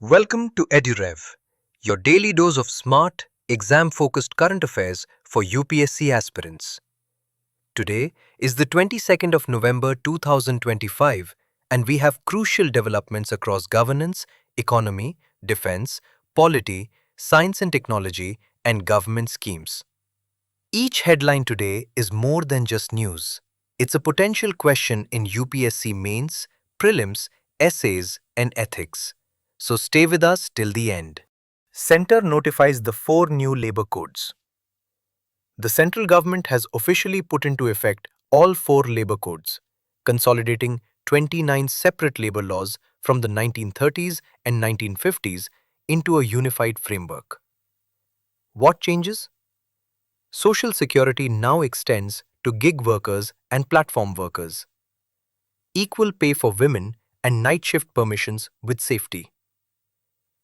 Welcome to EduRev, your daily dose of smart, exam-focused current affairs for UPSC aspirants. Today is the 22nd of November 2025 and we have crucial developments across governance, economy, defense, polity, science and technology, and government schemes. Each headline today is more than just news. It's a potential question in UPSC Mains, Prelims, Essays, and Ethics. So stay with us till the end. Centre notifies the 4 new labour codes. The central government has officially put into effect all 4 labour codes, consolidating 29 separate labour laws from the 1930s and 1950s into a unified framework. What changes? Social Security now extends to gig workers and platform workers. Equal pay for women and night shift permissions with safety.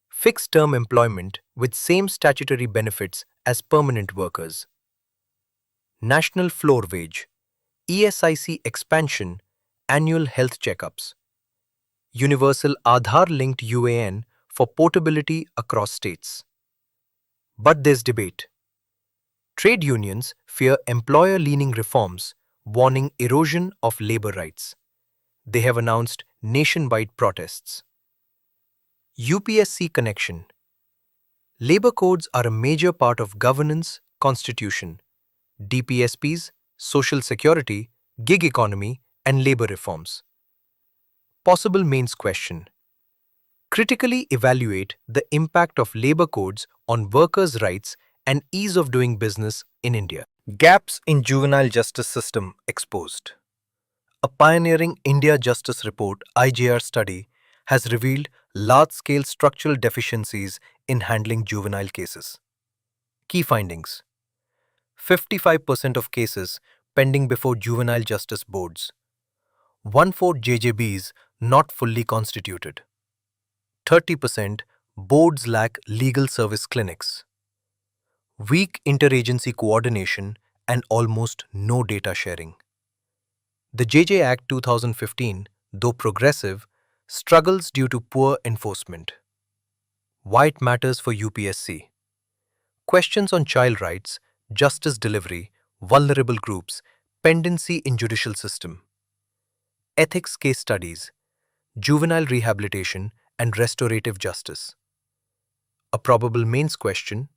Fixed-term employment with same statutory benefits as permanent workers. National floor wage, ESIC expansion, annual health checkups. Universal Aadhaar-linked UAN for portability across states. But there's debate. Trade unions fear employer-leaning reforms, warning erosion of labor rights. They have announced nationwide protests. UPSC connection. Labor codes are a major part of governance, constitution, DPSPs, social security, gig economy, and labor reforms. Possible mains question. Critically evaluate the impact of labor codes on workers' rights and ease of doing business in India. Gaps in juvenile justice system exposed. A pioneering India Justice Report (IJR) study has revealed large-scale structural deficiencies in handling juvenile cases. Key findings: 55% of cases pending before juvenile justice boards. 1/4 JJBs not fully constituted. 30% boards lack legal service clinics. Weak interagency coordination and almost no data sharing. The JJ Act 2015, though progressive, struggles due to poor enforcement. Why it matters for UPSC. Questions on child rights, justice delivery, vulnerable groups, pendency in judicial system. Ethics case studies, juvenile rehabilitation and restorative justice. A probable mains question.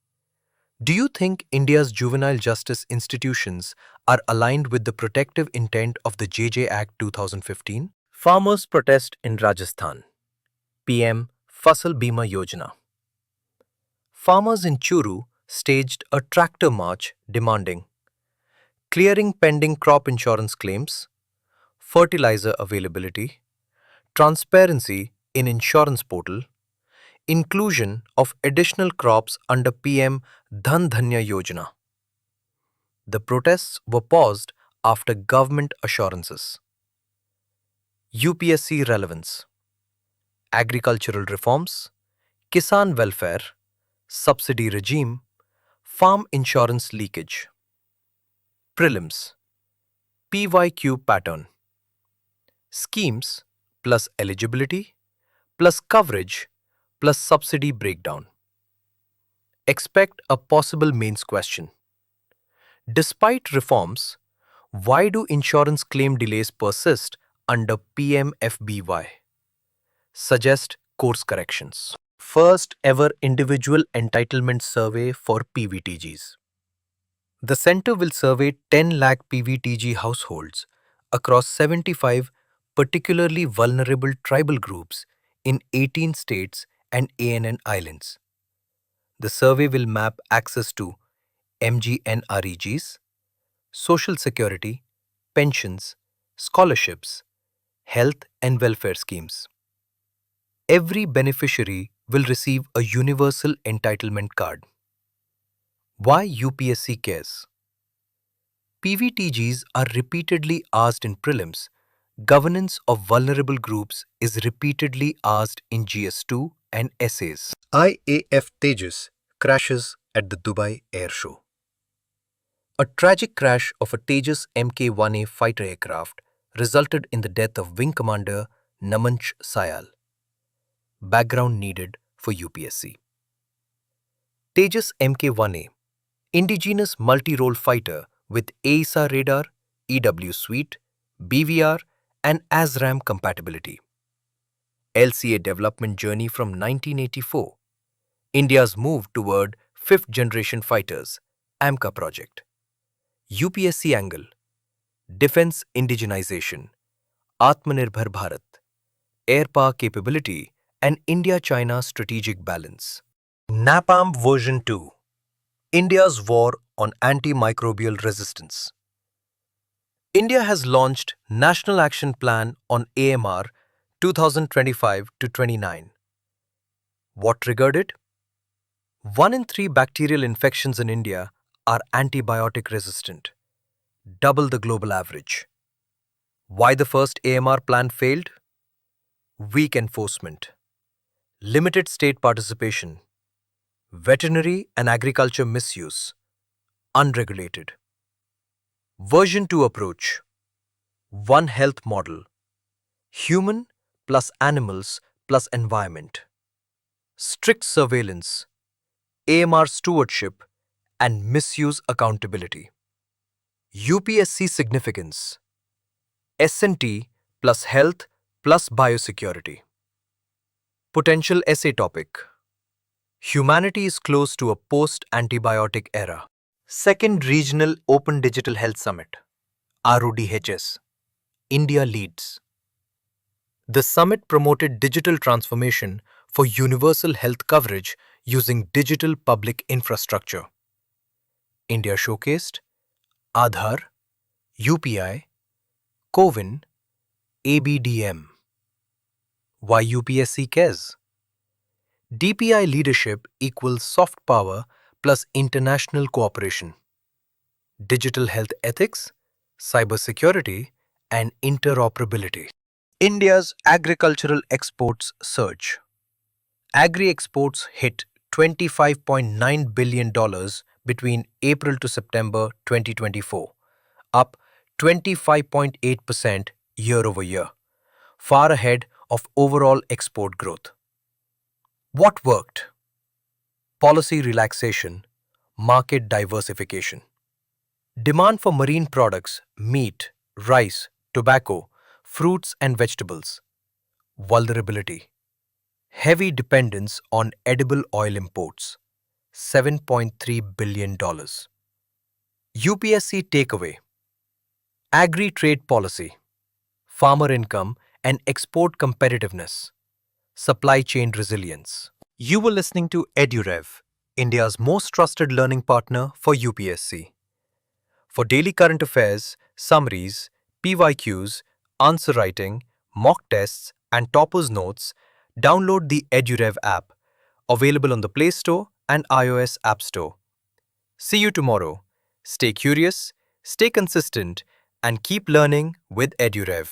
Do you think India's juvenile justice institutions are aligned with the protective intent of the JJ Act 2015? Farmers protest in Rajasthan. PM Fasal Bima Yojana. Farmers in Churu staged a tractor march demanding clearing pending crop insurance claims, fertilizer availability, transparency in insurance portal, inclusion of additional crops under PM Dhan Dhanya Yojana. The protests were paused after government assurances. UPSC relevance. Agricultural reforms, Kisan welfare, subsidy regime, farm insurance leakage. Prelims. PYQ pattern. Schemes plus eligibility plus coverage plus subsidy breakdown. Expect a possible mains question. Despite reforms, why do insurance claim delays persist under PMFBY? Suggest course corrections. First ever individual entitlement survey for PVTGs. The centre will survey 10 lakh PVTG households across 75 particularly vulnerable tribal groups in 18 states and ANN islands. The survey will map access to MGNREGs, social security, pensions, scholarships, health and welfare schemes. Every beneficiary will receive a universal entitlement card. Why UPSC cares? PVTGs are repeatedly asked in prelims. Governance of vulnerable groups is repeatedly asked in GS2 and essays. IAF Tejas crashes at the Dubai Air Show. A tragic crash of a Tejas Mk-1A fighter aircraft resulted in the death of Wing Commander Namanch Sayal. Background needed for UPSC. Tejas Mk1A, indigenous multi-role fighter with AESA radar, EW suite, BVR and ASRAM compatibility. LCA development journey from 1984. India's move toward fifth generation fighters, AMCA project. UPSC angle, defense indigenization, Atmanirbhar Bharat, air power capability and India-China strategic balance. Napalm version 2, India's war on antimicrobial resistance. India has launched National Action Plan on AMR 2025 to 29. What triggered it? 1 in 3 bacterial infections in India are antibiotic resistant, double the global average. Why the first AMR plan failed? Weak enforcement, limited state participation, veterinary and agriculture misuse, unregulated. Version 2 approach, One Health model, human plus animals plus environment, strict surveillance, AMR stewardship and misuse accountability. UPSC significance, S&T plus health plus biosecurity. Potential essay topic, Humanity is close to a post-antibiotic era. Second Regional Open Digital Health Summit, RODHS, India leads. The summit promoted digital transformation for universal health coverage using digital public infrastructure. India showcased Aadhaar, UPI, CoWIN, ABDM. Why UPSC cares? DPI leadership equals soft power plus international cooperation. Digital health ethics, cybersecurity, and interoperability. India's agricultural exports surge. Agri-exports hit $25.9 billion between April to September 2024, up 25.8% year-over-year, far ahead of overall export growth. What worked? Policy relaxation, market diversification. Demand for marine products, meat, rice, tobacco, fruits and vegetables. Vulnerability. Heavy dependence on edible oil imports, $7.3 billion. UPSC takeaway. Agri-trade policy, farmer income and export competitiveness, supply chain resilience. You were listening to EduRev, India's most trusted learning partner for UPSC. For daily current affairs, summaries, PYQs, answer writing, mock tests, and toppers notes, download the EduRev app, available on the Play Store and iOS App Store. See you tomorrow. Stay curious, stay consistent, and keep learning with EduRev.